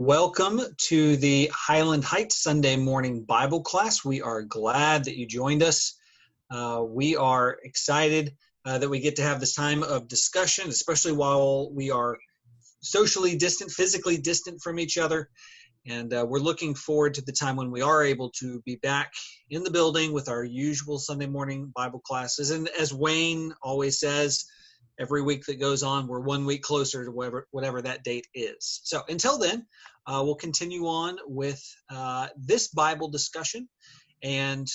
Welcome to the Highland Heights Sunday morning Bible class. We are glad that you joined us. We are excited that we get to have this time of discussion, especially while we are socially distant, physically distant from each other. And we're looking forward to the time when we are able to be back in the building with our usual Sunday morning Bible classes. And as Wayne always says, every week that goes on, we're 1 week closer to whatever that date is. So until then, we'll continue on with this Bible discussion. And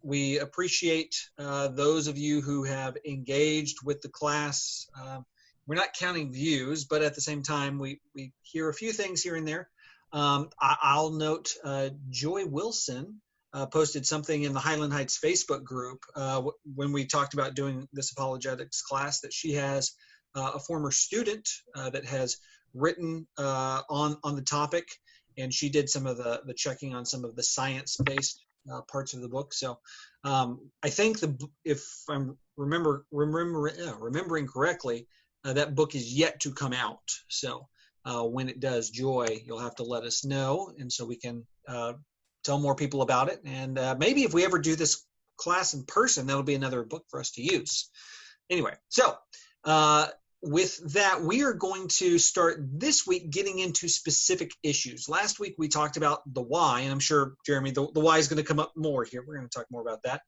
we appreciate those of you who have engaged with the class. We're not counting views, but at the same time, we hear a few things here and there. I'll note Joy Wilson posted something in the Highland Heights Facebook group when we talked about doing this apologetics class that she has a former student that has written on the topic, and she did some of the checking on some of the science-based parts of the book. So I think if I'm remembering correctly, that book is yet to come out. So when it does, Joy, you'll have to let us know, and so we can tell more people about it. And maybe if we ever do this class in person, that'll be another book for us to use. Anyway, so with that, we are going to start this week getting into specific issues. Last week, we talked about the why, and I'm sure, Jeremy, the why is going to come up more here. We're going to talk more about that.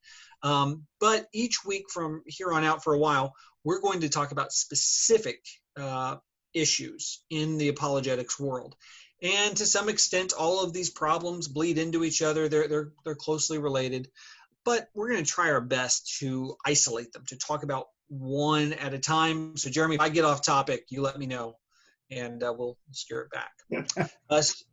But each week from here on out for a while, we're going to talk about specific issues in the apologetics world. And to some extent, all of these problems bleed into each other. They're closely related, but we're going to try our best to isolate them, to talk about one at a time. So, Jeremy, if I get off topic, you let me know, and we'll steer it back. This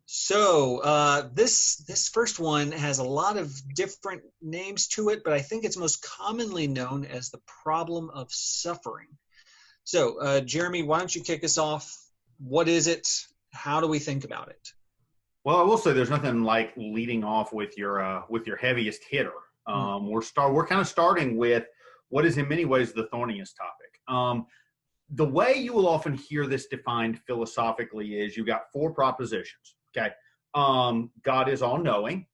first one has a lot of different names to it, but I think it's most commonly known as the problem of suffering. So, Jeremy, why don't you kick us off? What is it? How do we think about it? Well, I will say there's nothing like leading off with your heaviest hitter. We're kind of starting with what is in many ways the thorniest topic. The way you will often hear this defined philosophically is you've got four propositions. Okay, God is all knowing,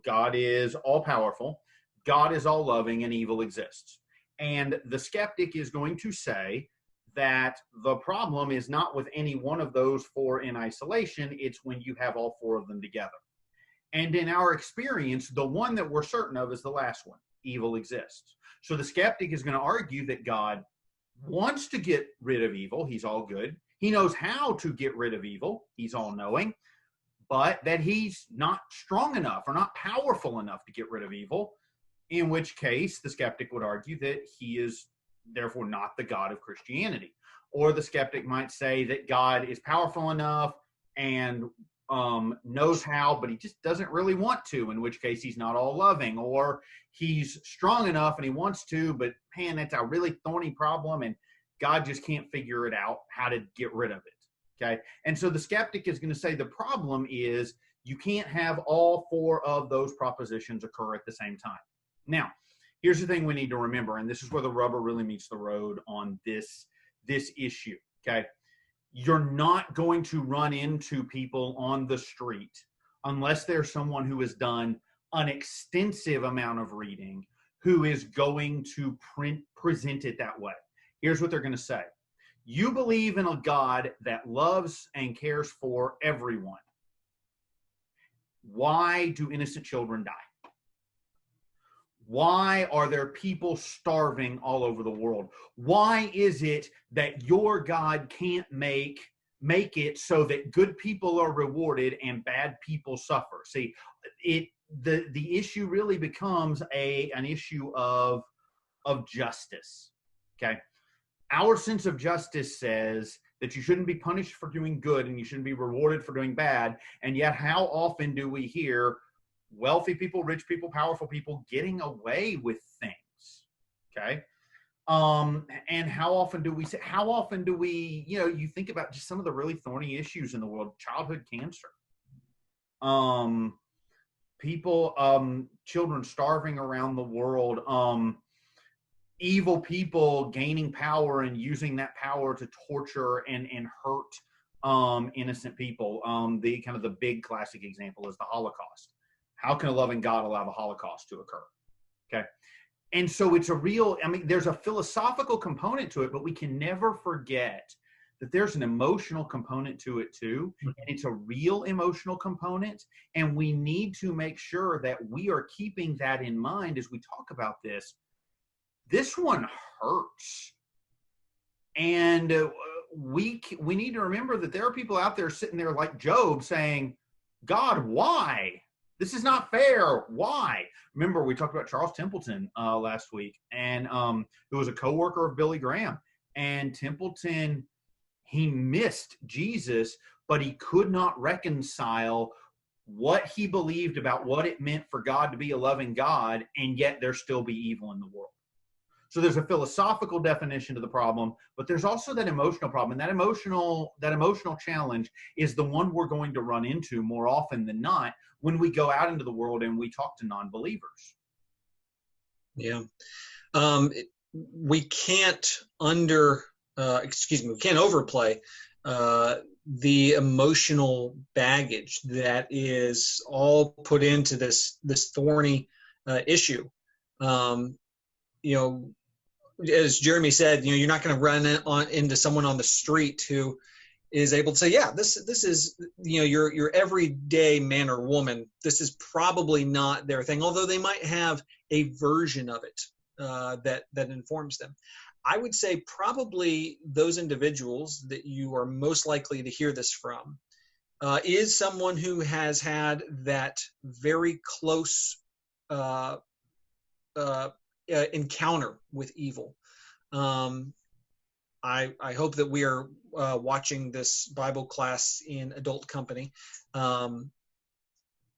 God is all powerful, God is all loving, and evil exists. And the skeptic is going to say that the problem is not with any one of those four in isolation, it's when you have all four of them together. And in our experience, the one that we're certain of is the last one, evil exists. So the skeptic is going to argue that God wants to get rid of evil, he's all good. He knows how to get rid of evil, he's all knowing, but that he's not strong enough or not powerful enough to get rid of evil, in which case the skeptic would argue that he is therefore not the God of Christianity. Or the skeptic might say that God is powerful enough and knows how, but he just doesn't really want to, in which case he's not all loving. Or he's strong enough and he wants to, but man, that's a really thorny problem and God just can't figure it out how to get rid of it. Okay. And so the skeptic is going to say the problem is you can't have all four of those propositions occur at the same time. Now, here's the thing we need to remember, and this is where the rubber really meets the road on this issue, okay? You're not going to run into people on the street unless there's someone who has done an extensive amount of reading who is going to present it that way. Here's what they're going to say. You believe in a God that loves and cares for everyone. Why do innocent children die? Why are there people starving all over the world? Why is it that your God can't make it so that good people are rewarded and bad people suffer? See, the issue really becomes an issue of justice. Okay, our sense of justice says that you shouldn't be punished for doing good and you shouldn't be rewarded for doing bad. And yet, how often do we hear wealthy people, rich people, powerful people getting away with things? Okay. And how often do we, you think about just some of the really thorny issues in the world, childhood cancer, children starving around the world, evil people gaining power and using that power to torture and hurt innocent people. The kind of the big classic example is the Holocaust. How can a loving God allow the Holocaust to occur? Okay. And so it's a real, I mean, there's a philosophical component to it, but we can never forget that there's an emotional component to it too. And it's a real emotional component. And we need to make sure that we are keeping that in mind as we talk about this. This one hurts. And we need to remember that there are people out there sitting there like Job saying, God, why? This is not fair. Why? Remember, we talked about Charles Templeton last week, and who was a co-worker of Billy Graham. And Templeton, he missed Jesus, but he could not reconcile what he believed about what it meant for God to be a loving God, and yet there still be evil in the world. So there's a philosophical definition to the problem, but there's also that emotional problem. And that emotional challenge is the one we're going to run into more often than not when we go out into the world and we talk to non-believers. Yeah. We can't we can't overplay the emotional baggage that is all put into this thorny issue. As Jeremy said, you're not going to run into someone on the street who is able to say, yeah, this is, your everyday man or woman. This is probably not their thing, although they might have a version of it that informs them. I would say probably those individuals that you are most likely to hear this from is someone who has had that very close encounter with evil. I hope that we are watching this Bible class in adult company.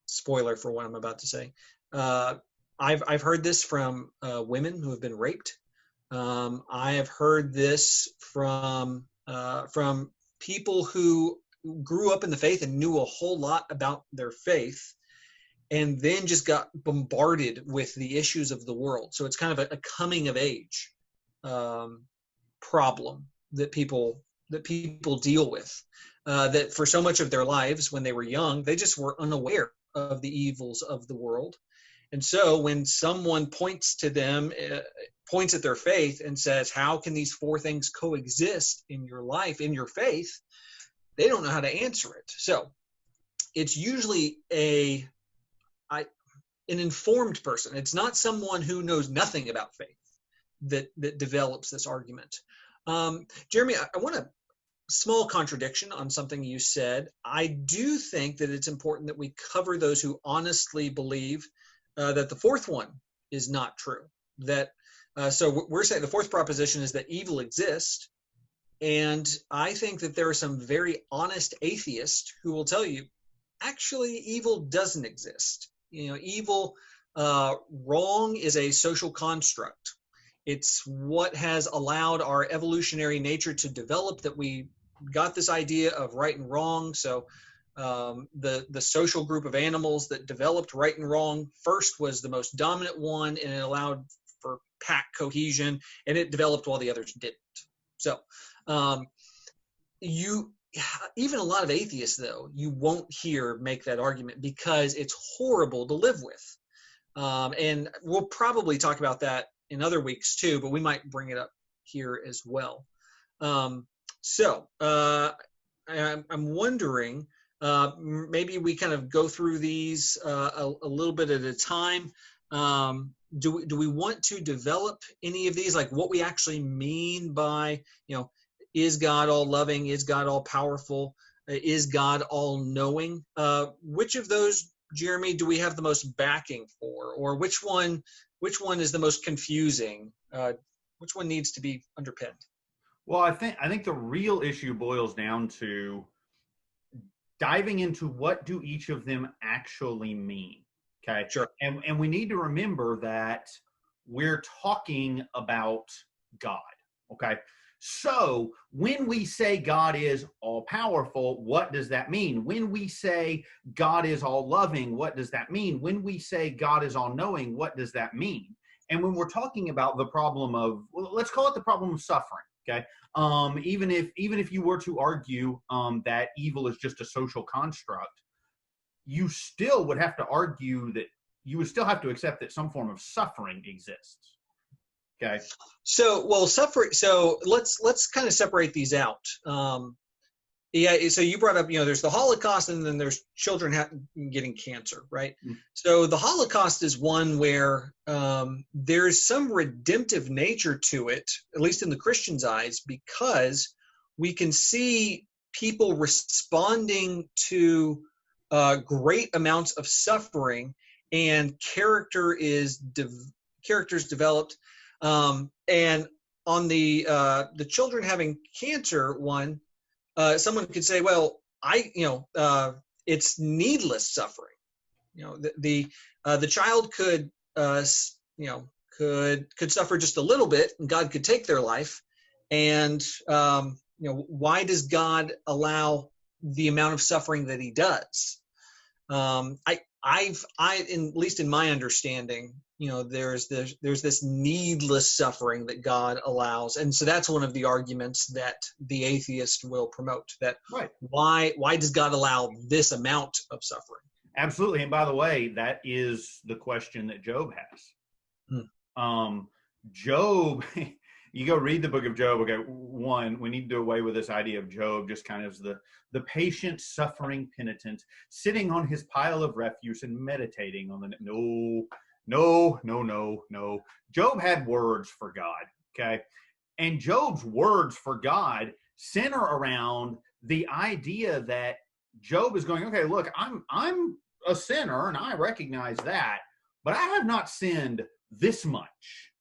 Spoiler for what I'm about to say. I've heard this from women who have been raped. I have heard this from people who grew up in the faith and knew a whole lot about their faith, and then just got bombarded with the issues of the world. So it's kind of a coming of age problem that people deal with. That for so much of their lives, when they were young, they just were unaware of the evils of the world. And so when someone points at their faith and says, how can these four things coexist in your life, in your faith? They don't know how to answer it. So it's usually an informed person. It's not someone who knows nothing about faith that develops this argument. Jeremy, I want a small contradiction on something you said. I do think that it's important that we cover those who honestly believe that the fourth one is not true. So we're saying the fourth proposition is that evil exists. And I think that there are some very honest atheists who will tell you, actually, evil doesn't exist. Evil, wrong is a social construct. It's what has allowed our evolutionary nature to develop, that we got this idea of right and wrong. So the social group of animals that developed right and wrong first was the most dominant one, and it allowed for pack cohesion, and it developed while the others didn't. So even a lot of atheists, though, you won't hear make that argument because it's horrible to live with. And we'll probably talk about that in other weeks too, but we might bring it up here as well. So I'm wondering, maybe we kind of go through these a little bit at a time. Do we want to develop any of these, like what we actually mean by, is God all loving? Is God all powerful? Is God all knowing? Which of those, Jeremy, do we have the most backing for, or which one is the most confusing? Which one needs to be underpinned? Well, I think the real issue boils down to diving into what do each of them actually mean. Okay. Sure. And we need to remember that we're talking about God. Okay. So when we say God is all powerful, what does that mean? When we say God is all loving, what does that mean? When we say God is all knowing, what does that mean? And when we're talking about the problem of, well, let's call it the problem of suffering. Okay. Even if you were to argue that evil is just a social construct, you still would have to argue that you would still have to accept that some form of suffering exists. Okay. So, well, suffering. So let's kind of separate these out. Yeah. So you brought up, there's the Holocaust, and then there's children getting cancer, right? Mm. So the Holocaust is one where there's some redemptive nature to it, at least in the Christian's eyes, because we can see people responding to great amounts of suffering, and characters developed. And on the children having cancer one, someone could say, well, it's needless suffering. The child could could suffer just a little bit, and God could take their life. And why does God allow the amount of suffering that He does? At least in my understanding, there's this needless suffering that God allows, and so that's one of the arguments that the atheist will promote. That Right. Why does God allow this amount of suffering? Absolutely. And by the way, that is the question that Job has. Job, you go read the book of Job. Okay, one, we need to do away with this idea of Job just kind of as the patient, suffering penitent sitting on his pile of refuse and meditating on no. Job had words for God, okay? And Job's words for God center around the idea that Job is going, okay, look, I'm a sinner and I recognize that, but I have not sinned this much.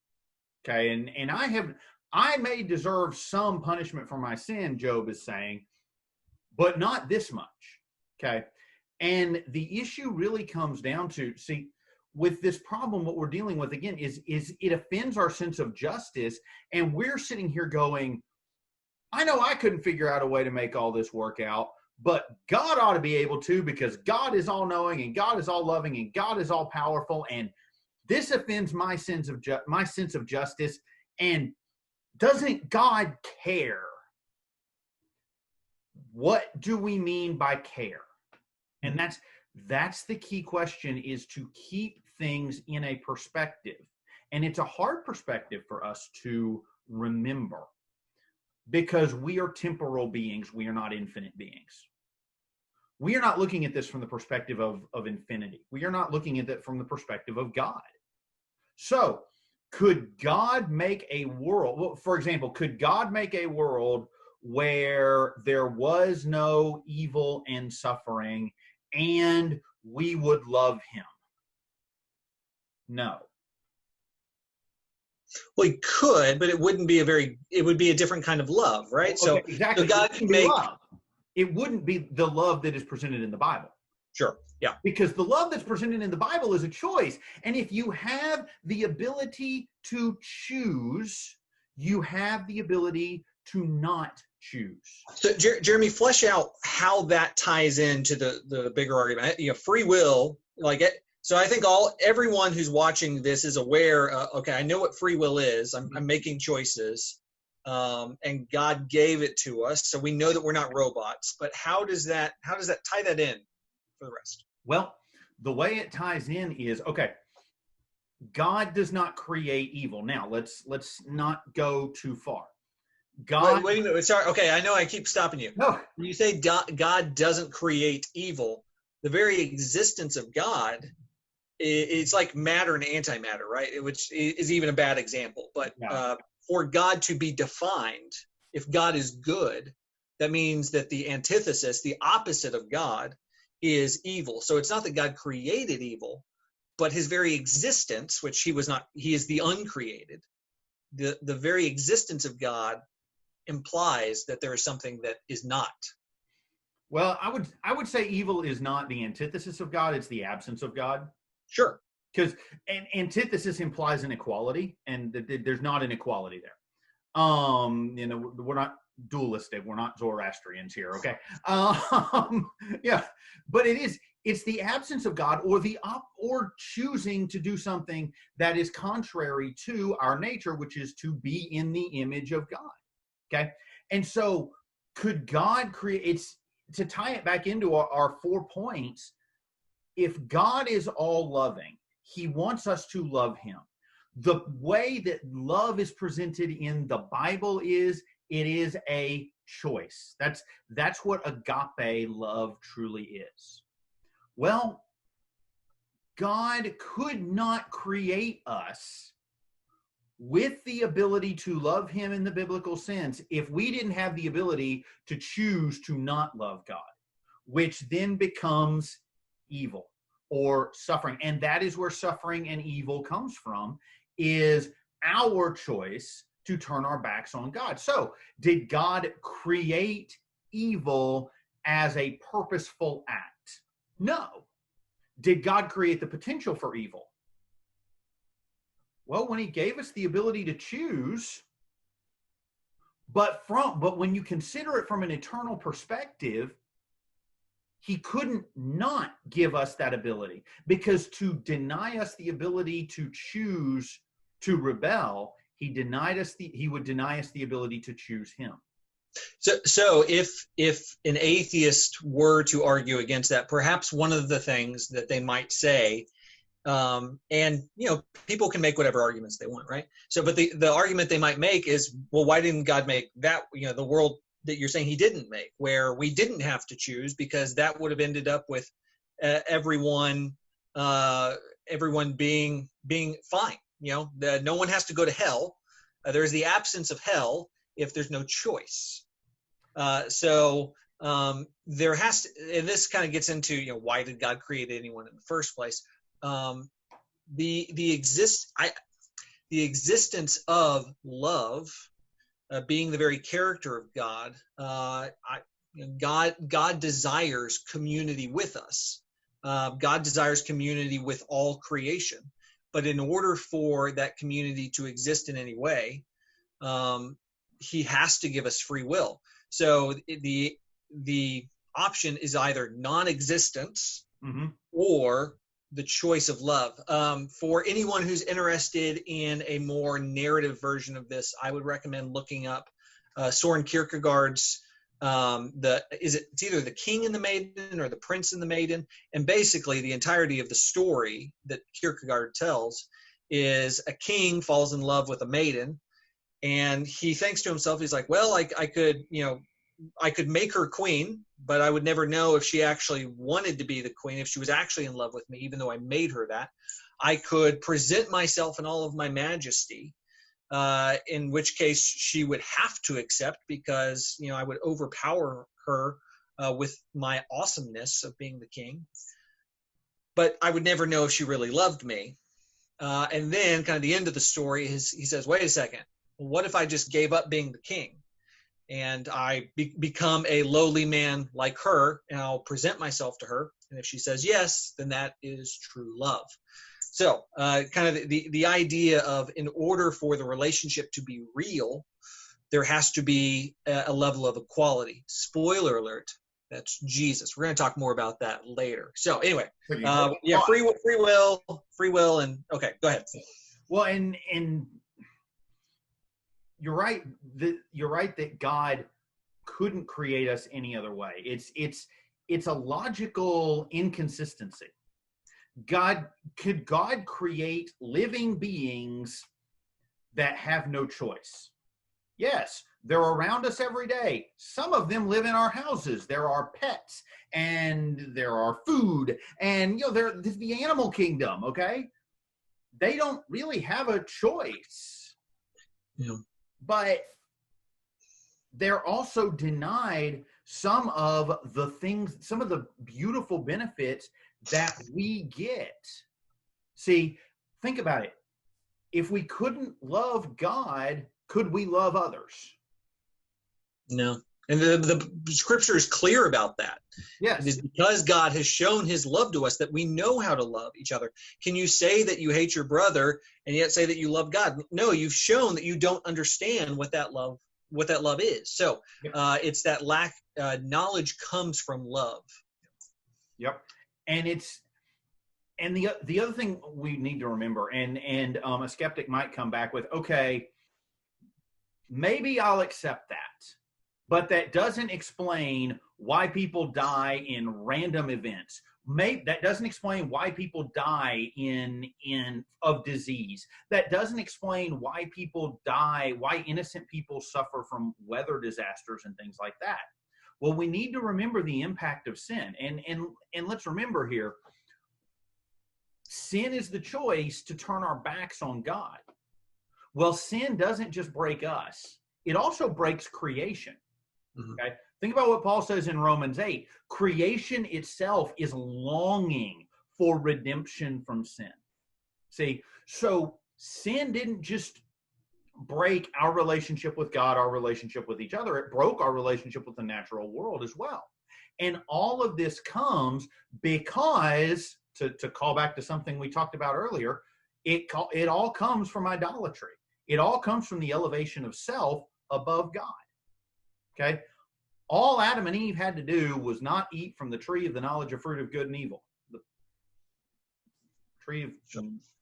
Okay, and I may deserve some punishment for my sin, Job is saying, but not this much. Okay. And the issue really comes down to, see, with this problem, what we're dealing with again is it offends our sense of justice. And we're sitting here going, I know I couldn't figure out a way to make all this work out, but God ought to be able to, because God is all knowing and God is all loving and God is all powerful. And this offends my sense of justice. And doesn't God care? What do we mean by care? And that's the key question, is to keep things in a perspective. And it's a hard perspective for us to remember, because we are temporal beings. We are not infinite beings. We are not looking at this from the perspective of infinity. We are not looking at it from the perspective of God. So could God make a world, well, for example, could God make a world where there was no evil and suffering and we would love Him? No. Well, He could, but it wouldn't be it would be a different kind of love, right? Okay, So, exactly. So God can make love. It wouldn't be the love that is presented in the Bible. Sure. Yeah. Because the love that's presented in the Bible is a choice. And if you have the ability to choose, you have the ability to not choose. So, Jeremy, flesh out how that ties into the bigger argument. Free will, so I think everyone who's watching this is aware. Okay, I know what free will is. I'm making choices, and God gave it to us, so we know that we're not robots. But how does that tie that in for the rest? Well, the way it ties in is, okay, God does not create evil. Now, let's not go too far. God. Wait a minute. Sorry. Okay, I know I keep stopping you. No. When you say God doesn't create evil, the very existence of God, it's like matter and antimatter, right? Which is even a bad example. But for God to be defined, if God is good, that means that the antithesis, the opposite of God, is evil. So it's not that God created evil, but His very existence, which He was not, He is the uncreated. The very existence of God implies that there is something that is not. Well, I would say evil is not the antithesis of God, it's the absence of God. Sure. Because an antithesis implies an equality, and there's not an equality there. We're not dualistic, we're not Zoroastrians here, okay? Yeah, but it's the absence of God, or choosing to do something that is contrary to our nature, which is to be in the image of God. Okay. And so could God create, it's to tie it back into our 4 points. If God is all loving, he wants us to love him. The way that love is presented in the Bible is it is a choice. That's what agape love truly is. Well, God could not create us with the ability to love him in the biblical sense if we didn't have the ability to choose to not love God, which then becomes evil or suffering. And that is where suffering and evil comes from, is our choice to turn our backs on God. So did God create evil as a purposeful act? No. Did God create the potential for evil? Well, when he gave us the ability to choose, but when you consider it from an eternal perspective, he couldn't not give us that ability, because to deny us the ability to choose to rebel, he would deny us the ability to choose him. So if an atheist were to argue against that, perhaps one of the things that they might say, and people can make whatever arguments they want, right? So, but the argument they might make is, well, why didn't God make that, the world that you're saying he didn't make, where we didn't have to choose, because that would have ended up with everyone being fine. No one has to go to hell. There's the absence of hell if there's no choice. So there has to, and this kind of gets into, why did God create anyone in the first place? The existence of love, being the very character of God, God desires community with us. God desires community with all creation. But in order for that community to exist in any way, he has to give us free will. So the option is either non-existence or the choice of love. For anyone who's interested in a more narrative version of this, I would recommend looking up Soren Kierkegaard's it's either The King and the Maiden or The Prince and the Maiden. And basically the entirety of the story that Kierkegaard tells is a king falls in love with a maiden, and he thinks to himself, he's like, well, I could make her queen, but I would never know if she actually wanted to be the queen, if she was actually in love with me, even though I made her that. I could present myself in all of my majesty, in which case she would have to accept, because, I would overpower her with my awesomeness of being the king. But I would never know if she really loved me. And then kind of the end of the story is he says, wait a second, what if I just gave up being the king? And I become a lowly man like her, and I'll present myself to her. And if she says yes, then that is true love. So kind of the idea of, in order for the relationship to be real, there has to be a level of equality. Spoiler alert, that's Jesus. We're going to talk more about that later. So anyway, free will, and okay, go ahead. Well, and you're right that God couldn't create us any other way. It's a logical inconsistency. Could God create living beings that have no choice? Yes, they're around us every day. Some of them live in our houses. There are pets, and there are food, and there's the animal kingdom. Okay, they don't really have a choice. Yeah. But they're also denied some of the beautiful benefits that we get. See, think about it. If we couldn't love God, could we love others? No. And the scripture is clear about that. Yes. It is because God has shown his love to us that we know how to love each other. Can you say that you hate your brother and yet say that you love God? No, you've shown that you don't understand what that love is. So it's that lack, knowledge comes from love. Yep. And the other thing we need to remember, and a skeptic might come back with, okay, maybe I'll accept that. But that doesn't explain why people die in random events. That doesn't explain why people die of disease. That doesn't explain why people die, why innocent people suffer from weather disasters and things like that. Well, we need to remember the impact of sin. And let's remember here, sin is the choice to turn our backs on God. Well, sin doesn't just break us. It also breaks creation. Okay. Think about what Paul says in Romans 8. Creation itself is longing for redemption from sin. See, so sin didn't just break our relationship with God, our relationship with each other. It broke our relationship with the natural world as well. And all of this comes because, to call back to something we talked about earlier, it all comes from idolatry. It all comes from the elevation of self above God. Okay? All Adam and Eve had to do was not eat from the tree of the knowledge of fruit of good and evil. The tree of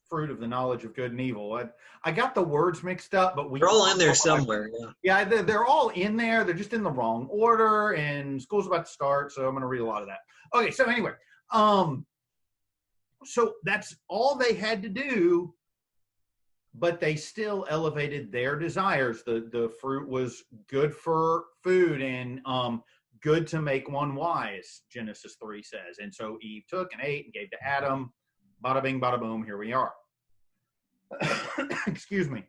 fruit of the knowledge of good and evil. I got the words mixed up, but they're all in there somewhere. Yeah, they're all in there. They're just in the wrong order, and school's about to start, so I'm going to read a lot of that. Okay, so anyway, so that's all they had to do, but they still elevated their desires. The fruit was good for food and good to make one wise, Genesis 3 says. And so Eve took and ate and gave to Adam. Bada bing, bada boom, here we are. Excuse me.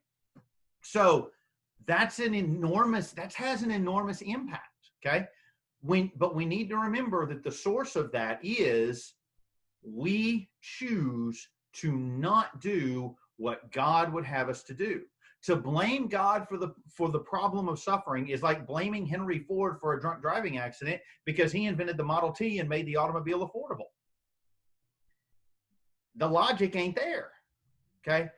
So that has an enormous impact, okay? But we need to remember that the source of that is we choose to not do what God would have us to do. To blame God for the problem of suffering is like blaming Henry Ford for a drunk driving accident because he invented the Model T and made the automobile affordable. The logic ain't there, okay?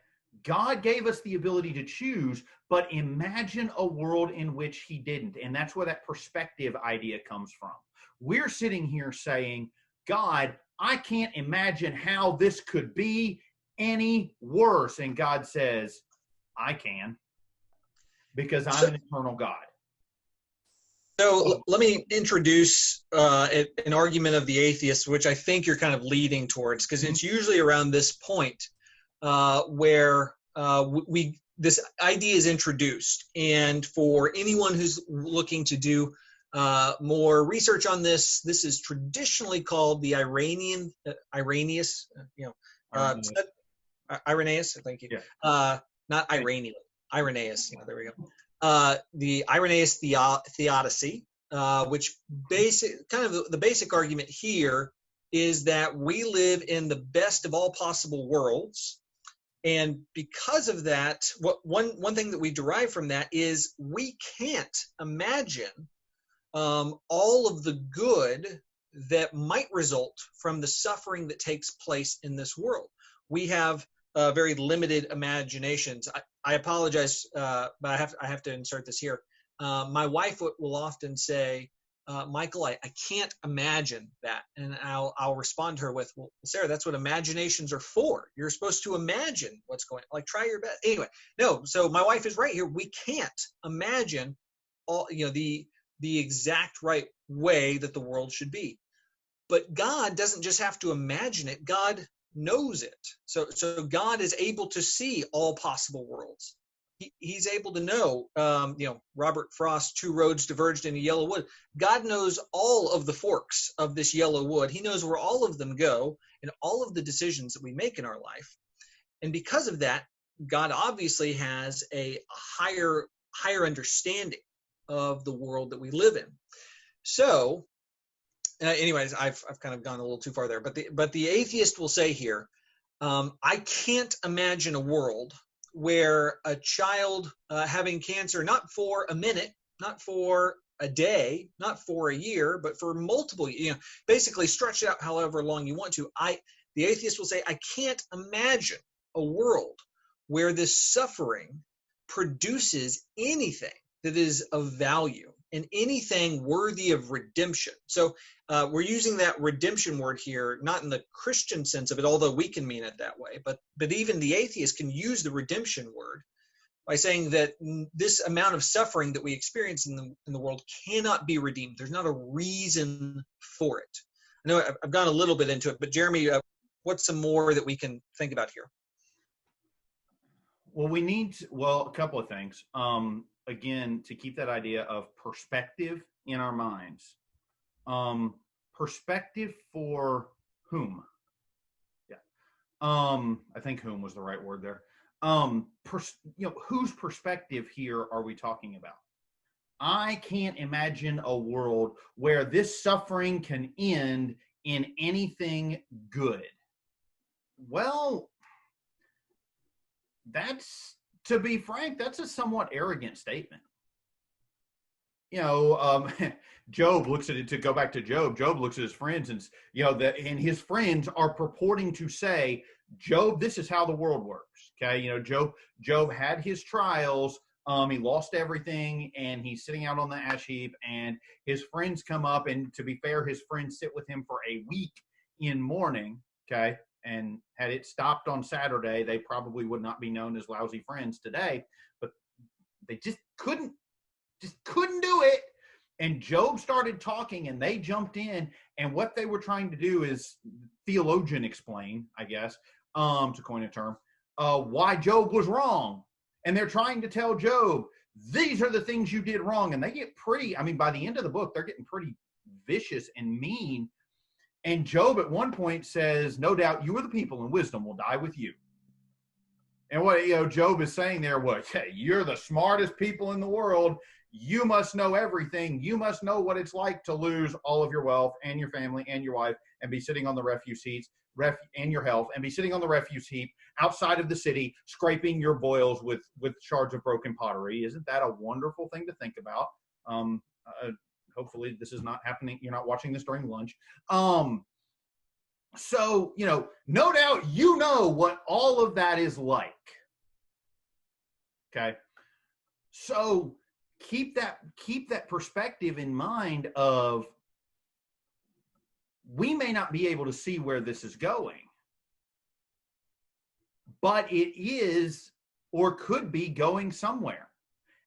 God gave us the ability to choose, but imagine a world in which he didn't. And that's where that perspective idea comes from. We're sitting here saying, God, I can't imagine how this could be any worse. And God says, I can, because I'm an eternal God. So let me introduce an argument of the atheist, which I think you're kind of leading towards, because it's usually around this point where this idea is introduced. And for anyone who's looking to do more research on this, this is traditionally called the Irenaeus, Irenaeus, thank you. Yeah. Not Iranian, Irenaeus, there we go. The Irenaeus Theodicy, which the basic argument here is that we live in the best of all possible worlds. And because of that, one thing that we derive from that is we can't imagine all of the good that might result from the suffering that takes place in this world. We have very limited imaginations. I apologize, but I have to insert this here. My wife will often say, Michael, I can't imagine that. And I'll respond to her with, well, Sarah, that's what imaginations are for. You're supposed to imagine what's going on. Like, try your best. Anyway, no, so my wife is right here. We can't imagine all, the exact right way that the world should be. But God doesn't just have to imagine it. God knows it. So God is able to see all possible worlds. He's able to know, Robert Frost's two roads diverged in a yellow wood. God knows all of the forks of this yellow wood. He knows where all of them go and all of the decisions that we make in our life. And because of that, God obviously has a higher understanding of the world that we live in. So, anyways, I've kind of gone a little too far there. But the atheist will say here, I can't imagine a world where a child having cancer, not for a minute, not for a day, not for a year, but for multiple, basically stretch it out however long you want to. The atheist will say, I can't imagine a world where this suffering produces anything that is of value and anything worthy of redemption. So we're using that redemption word here, not in the Christian sense of it, although we can mean it that way, but even the atheist can use the redemption word by saying that this amount of suffering that we experience in the world cannot be redeemed. There's not a reason for it. I know I've gone a little bit into it, but Jeremy, what's some more that we can think about here? Well, a couple of things. Again, to keep that idea of perspective in our minds. Perspective for whom? Yeah. I think whom was the right word there. Whose perspective here are we talking about? I can't imagine a world where this suffering can end in anything good. Well, to be frank, that's a somewhat arrogant statement. Job looks at it, to go back to Job looks at his friends and, and his friends are purporting to say, Job, this is how the world works. Okay. Job had his trials. He lost everything and he's sitting out on the ash heap, and his friends come up, and to be fair, his friends sit with him for a week in mourning. Okay. And had it stopped on Saturday, they probably would not be known as lousy friends today, but they just couldn't do it. And Job started talking, and they jumped in, and what they were trying to do is theologian explain, I guess, to coin a term, why Job was wrong. And they're trying to tell Job, these are the things you did wrong. And they get by the end of the book, they're getting pretty vicious and mean. And Job at one point says, no doubt you are the people, and wisdom will die with you. And what Job is saying there was, hey, you're the smartest people in the world. You must know everything. You must know what it's like to lose all of your wealth and your family and your wife and be sitting on the refuse heaps, and your health, and be sitting on the refuse heap outside of the city, scraping your boils with shards of broken pottery. Isn't that a wonderful thing to think about? Hopefully this is not happening. You're not watching this during lunch. So, no doubt what all of that is like. Okay. So keep that perspective in mind of, we may not be able to see where this is going, but it is or could be going somewhere.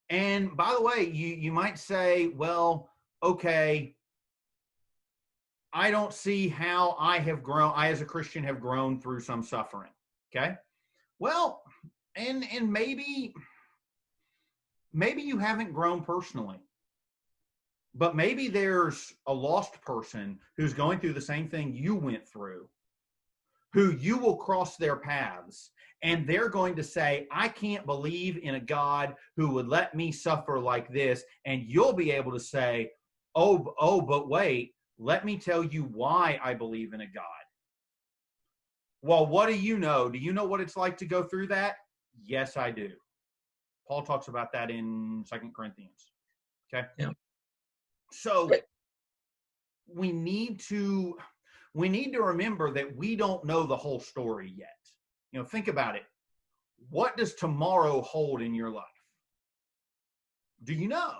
And by the way, you might say, well, okay, I don't see how I as a Christian have grown through some suffering. Okay. Well, and maybe you haven't grown personally, but maybe there's a lost person who's going through the same thing you went through, who you will cross their paths, and they're going to say, I can't believe in a God who would let me suffer like this. And you'll be able to say, oh, but wait, let me tell you why I believe in a God. Well, what do you know? Do you know what it's like to go through that? Yes, I do. Paul talks about that in 2 Corinthians. Okay. Yeah. So we need to remember that we don't know the whole story yet. Think about it. What does tomorrow hold in your life? Do you know?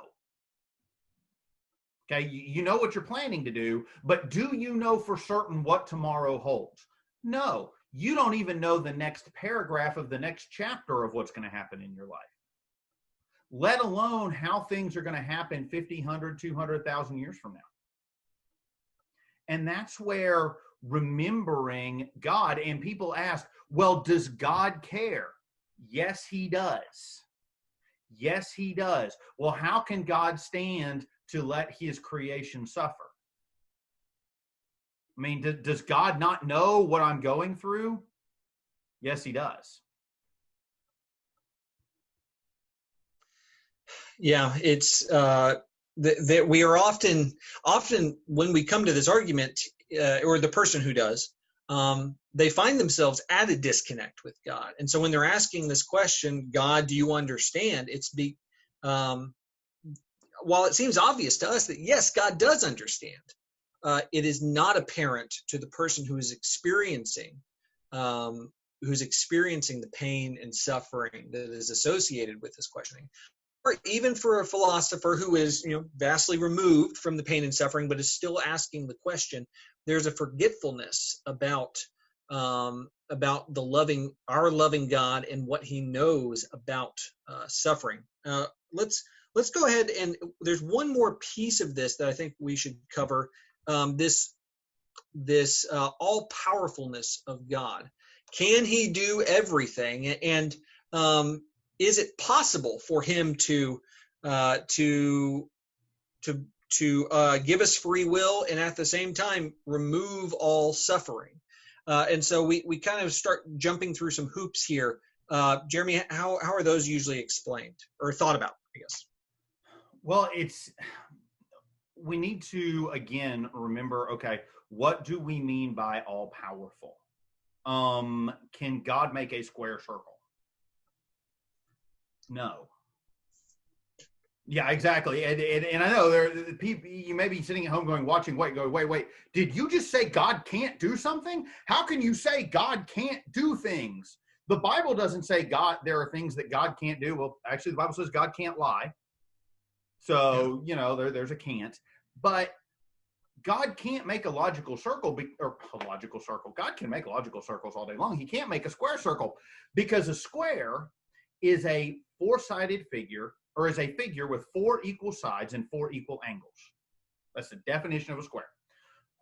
Okay, you know what you're planning to do, but do you know for certain what tomorrow holds? No, you don't even know the next paragraph of the next chapter of what's going to happen in your life, let alone how things are going to happen 50, 100, 200,000 years from now. And that's where remembering God, and people ask, well, does God care? Yes, he does. Yes, he does. Well, how can God stand to let his creation suffer? I mean, does God not know what I'm going through? Yes, he does. Yeah, it's that we are often when we come to this argument, or the person who does, they find themselves at a disconnect with God. And so when they're asking this question, God, do you understand? While it seems obvious to us that yes, God does understand, it is not apparent to the person who is experiencing the pain and suffering that is associated with this questioning. Or even for a philosopher who is, vastly removed from the pain and suffering, but is still asking the question, there's a forgetfulness about about our loving God and what He knows about suffering. Let's go ahead, and there's one more piece of this that I think we should cover. This all powerfulness of God. Can He do everything? And is it possible for Him to give us free will and at the same time remove all suffering? And so we kind of start jumping through some hoops here. Jeremy, how are those usually explained or thought about, I guess? Well, we need to, again, remember, okay, what do we mean by all powerful? Can God make a square circle? No. Yeah, exactly. And I know there people, you may be sitting at home watching, wait. Did you just say God can't do something? How can you say God can't do things? The Bible doesn't say there are things that God can't do. Well, actually, the Bible says God can't lie. So, there's a can't. But God can't make a logical circle, God can make logical circles all day long. He can't make a square circle, because a square is a four-sided figure, or is a figure with four equal sides and four equal angles. That's the definition of a square.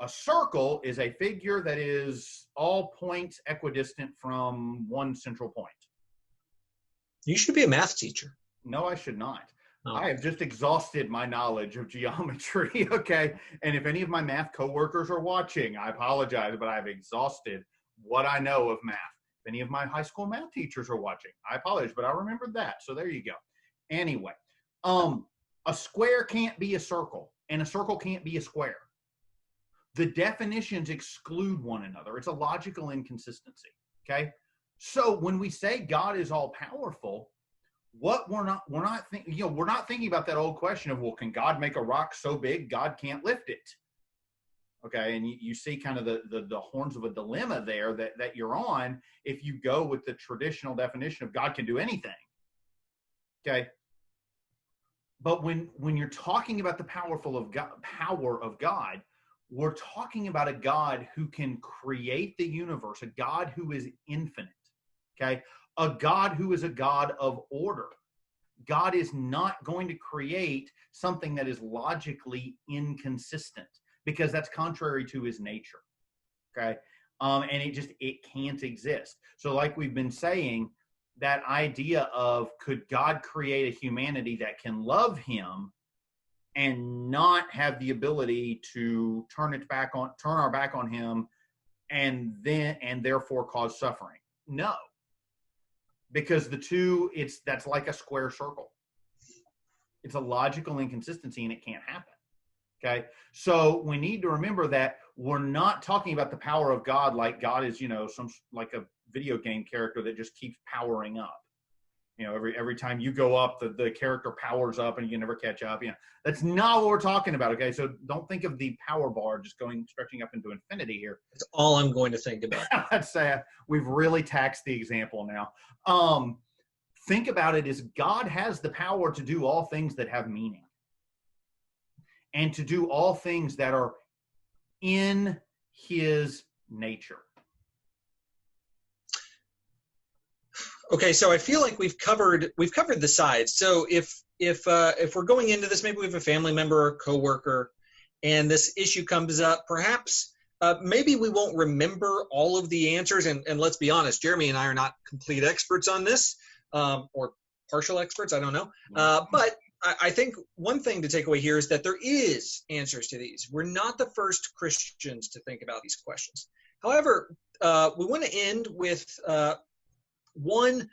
A circle is a figure that is all points equidistant from one central point. You should be a math teacher. No, I should not. Oh. I have just exhausted my knowledge of geometry, okay? And if any of my math coworkers are watching, I apologize, but I've exhausted what I know of math. If any of my high school math teachers are watching, I apologize, but I remembered that. So there you go. Anyway, a square can't be a circle, and a circle can't be a square. The definitions exclude one another. It's a logical inconsistency, okay? So when we say God is all powerful, what we're not thinking about that old question of, well, can God make a rock so big God can't lift it? Okay, and you see kind of the horns of a dilemma there that you're on if you go with the traditional definition of God can do anything. Okay, but when you're talking about the power of God, we're talking about a God who can create the universe, a God who is infinite. Okay, a God who is a God of order. God is not going to create something that is logically inconsistent, because that's contrary to his nature. Okay. And it can't exist. So like we've been saying, that idea of, could God create a humanity that can love him and not have the ability to turn our back on him and therefore cause suffering? No. Because that's like a square circle. It's a logical inconsistency, and it can't happen. Okay. So we need to remember that we're not talking about the power of God like God is, like a video game character that just keeps powering up. Every time you go up, the character powers up and you can never catch up. That's not what we're talking about. Okay. So don't think of the power bar just stretching up into infinity here. That's all I'm going to think about. I'd say we've really taxed the example now. Think about it as God has the power to do all things that have meaning, and to do all things that are in his nature. Okay, so I feel like we've covered the sides. So if we're going into this, maybe we have a family member or coworker, and this issue comes up, perhaps maybe we won't remember all of the answers. And let's be honest, Jeremy and I are not complete experts on this, or partial experts. I don't know. But I think one thing to take away here is that there is answers to these. We're not the first Christians to think about these questions. However, we want to end with one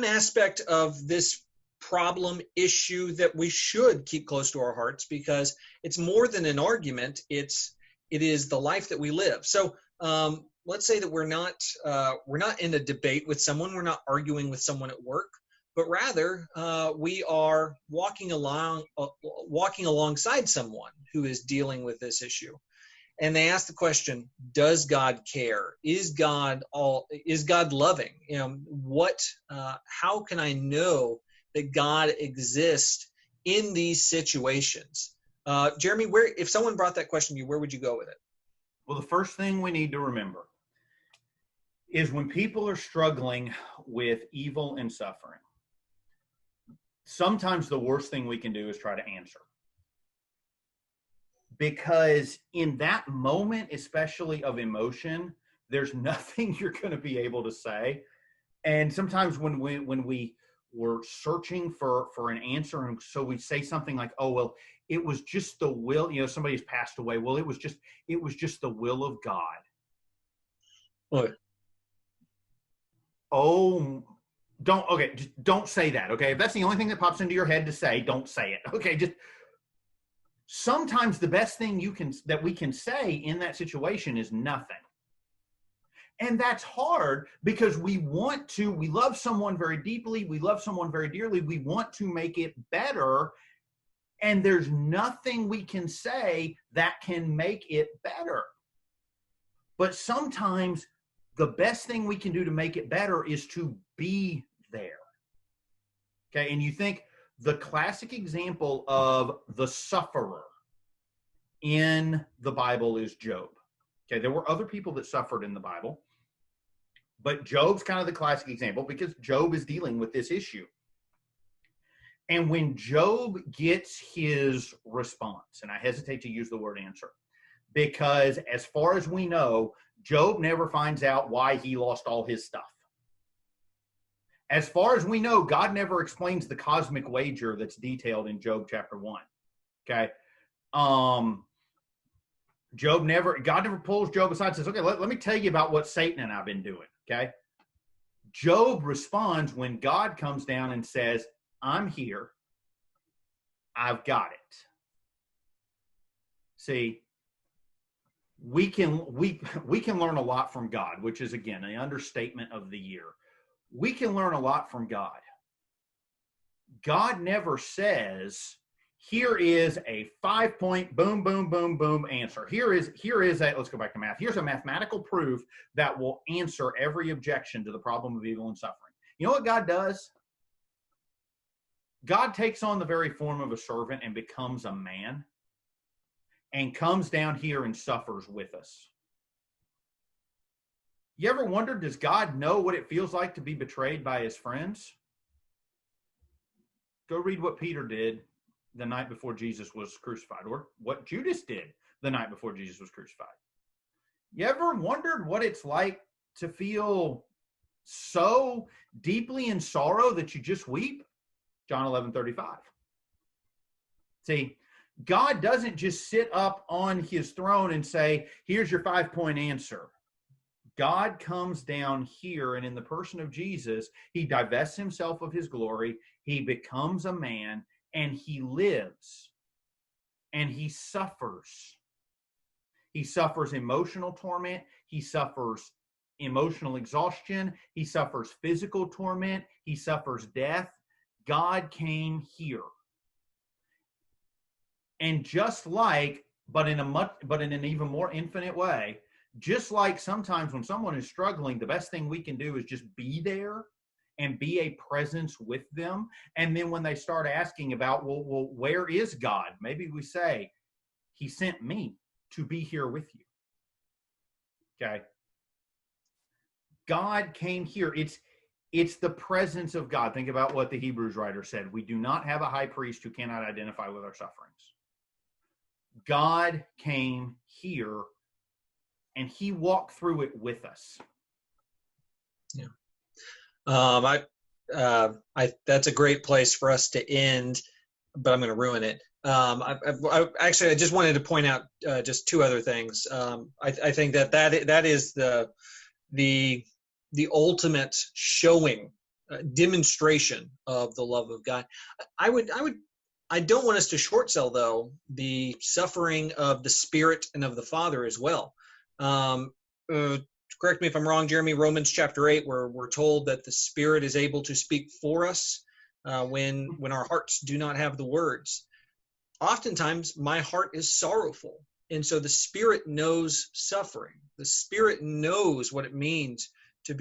aspect of this problem issue that we should keep close to our hearts, because it's more than an argument. It is the life that we live. So let's say that we're not in a debate with someone. We're not arguing with someone at work, but rather we are walking alongside someone who is dealing with this issue. And they ask the question, does God care? Is God loving? How can I know that God exists in these situations? Jeremy, if someone brought that question to you, where would you go with it? Well, the first thing we need to remember is when people are struggling with evil and suffering, sometimes the worst thing we can do is try to answer. Because in that moment, especially of emotion, there's nothing you're going to be able to say. And sometimes when we were searching for an answer, and so we say something like, "Oh, well, it was just the will," somebody's passed away. Well, it was just the will of God. What? Oh, just don't say that. Okay, if that's the only thing that pops into your head to say, don't say it. Okay, just sometimes the best thing that we can say in that situation is nothing. And that's hard because we love someone very deeply, we love someone very dearly, we want to make it better, and there's nothing we can say that can make it better. But sometimes the best thing we can do to make it better is to be there. Okay, and you think the classic example of the sufferer in the Bible is Job. Okay, there were other people that suffered in the Bible, but Job's kind of the classic example because Job is dealing with this issue. And when Job gets his response, and I hesitate to use the word answer, because as far as we know, Job never finds out why he lost all his stuff. As far as we know, God never explains the cosmic wager that's detailed in Job chapter 1. Okay. God never pulls Job aside and says, okay, let me tell you about what Satan and I've been doing. Okay. Job responds when God comes down and says, I'm here. I've got it. See, we can learn a lot from God, which is, again, an understatement of the year. We can learn a lot from God. God never says, here is a 5-point boom, boom, boom, boom answer. Here is let's go back to math. Here's a mathematical proof that will answer every objection to the problem of evil and suffering. You know what God does? God takes on the very form of a servant and becomes a man and comes down here and suffers with us. You ever wondered, does God know what it feels like to be betrayed by his friends? Go read what Peter did the night before Jesus was crucified, or what Judas did the night before Jesus was crucified. You ever wondered what it's like to feel so deeply in sorrow that you just weep? John 11:35. See, God doesn't just sit up on his throne and say, here's your 5-point answer. God comes down here, and in the person of Jesus, he divests himself of his glory, he becomes a man, and he lives, and he suffers. He suffers emotional torment, he suffers emotional exhaustion, he suffers physical torment, he suffers death. God came here. And just like, but in an even more infinite way, just like sometimes when someone is struggling, the best thing we can do is just be there and be a presence with them. And then when they start asking about, well, where is God? Maybe we say, he sent me to be here with you. Okay. God came here. It's the presence of God. Think about what the Hebrews writer said. We do not have a high priest who cannot identify with our sufferings. God came here and he walked through it with us. Yeah. That's a great place for us to end, but I'm going to ruin it. I just wanted to point out just 2 other things. I think that is the ultimate showing, demonstration of the love of God. I don't want us to short sell, though, the suffering of the Spirit and of the Father as well. Correct me if I'm wrong, Jeremy, Romans chapter 8, where we're told that the Spirit is able to speak for us when our hearts do not have the words. Oftentimes, my heart is sorrowful, and so the Spirit knows suffering. The Spirit knows what it means to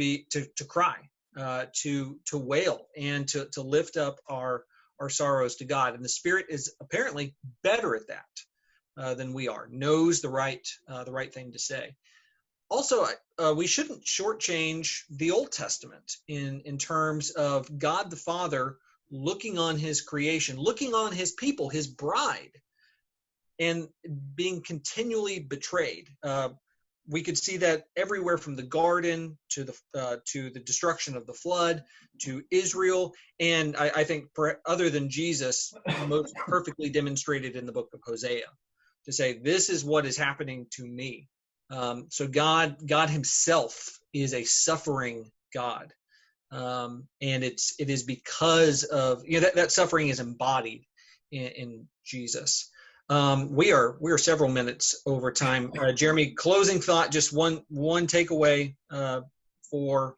cry, to wail, and to lift up our sorrows to God. And the Spirit is apparently better at that than we are, knows the right thing to say. also, we shouldn't shortchange the Old Testament in terms of God the Father looking on his creation, looking on his people, his bride, and being continually betrayed. We could see that everywhere from the garden to the destruction of the flood to Israel, and I think other than Jesus, most perfectly demonstrated in the book of Hosea, to say this is what is happening to me. So God Himself is a suffering God, and it is because of that suffering is embodied in Jesus. We are several minutes over time. Jeremy, closing thought, just one takeaway for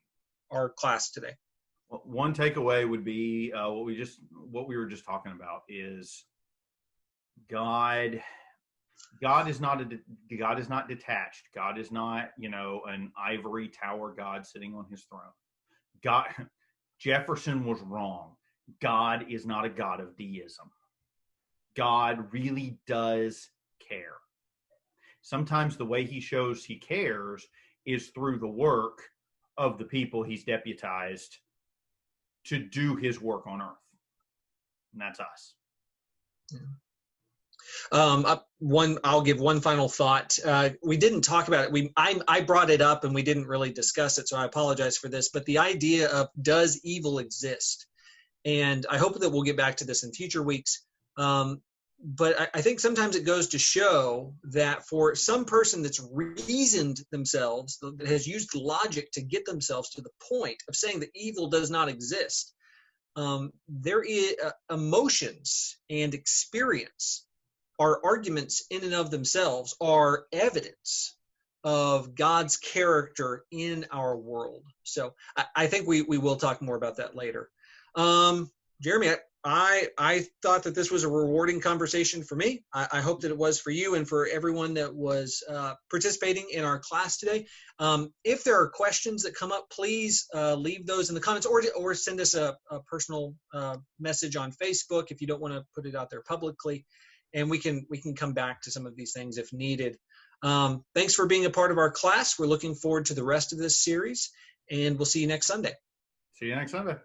our class today. Well, one takeaway would be what we were just talking about is God is not detached. God is not, an ivory tower God sitting on his throne. Jefferson was wrong. God is not a God of deism. God really does care. Sometimes the way he shows he cares is through the work of the people he's deputized to do his work on earth. And that's us. I'll give one final thought. We didn't talk about it. I brought it up and we didn't really discuss it, so I apologize for this. But the idea of, does evil exist? And I hope that we'll get back to this in future weeks. But I think sometimes it goes to show that for some person that's reasoned themselves, that has used logic to get themselves to the point of saying that evil does not exist, there is emotions and experience are arguments in and of themselves, are evidence of God's character in our world. So I think we will talk more about that later. Jeremy, I thought that this was a rewarding conversation for me. I hope that it was for you and for everyone that was participating in our class today. If there are questions that come up, please leave those in the comments, or send us a personal message on Facebook if you don't want to put it out there publicly, and we can come back to some of these things if needed. Thanks for being a part of our class. We're looking forward to the rest of this series, and we'll see you next Sunday. See you next Sunday.